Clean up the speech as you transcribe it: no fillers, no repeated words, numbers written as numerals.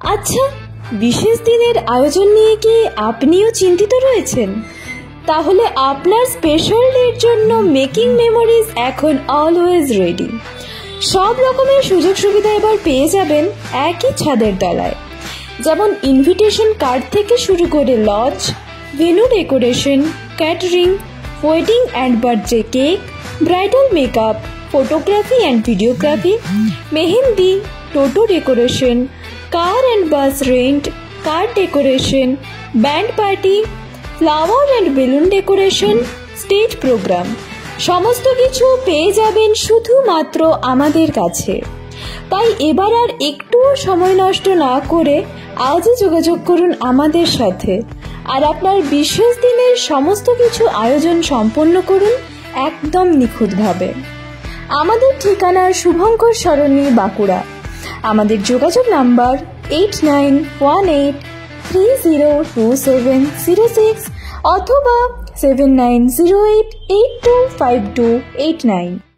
আচ্ছা, বিশেষ দিনের আয়োজন নিয়ে কি আপনিও চিন্তিত রয়েছেন? তাহলে আপনার স্পেশাল ডের জন্য মেকিং মেমোরিজ এখন অলওয়েজ রেডি। সব রকমের সুযোগ সুবিধা এবার পেয়ে যাবেন একই ছাদের তলায়। যেমন ইনভিটেশন কার্ড থেকে শুরু করে lodge, venue decoration, catering, wedding and birthday cake, bridal makeup, photography and videography, mehendi, toto decoration, car and bus rent, car decoration, band party, flower and balloon decoration, stage programme, সমস্ত কিছু পেয়ে যাবেন শুধুমাত্র আমাদের কাছে। তাই এবার আর একটুও সময় নষ্ট না করে আজই যোগাযোগ করুন আমাদের সাথে, আর আপনার বিশেষ দিনের সমস্ত কিছু আয়োজন সম্পন্ন করুন একদম নিখুঁতভাবে। আমাদের ঠিকানা শুভঙ্কর সরণি, বাঁকুড়া। আমাদের যোগাযোগ নাম্বার 8918302706 অথবা 7908825289।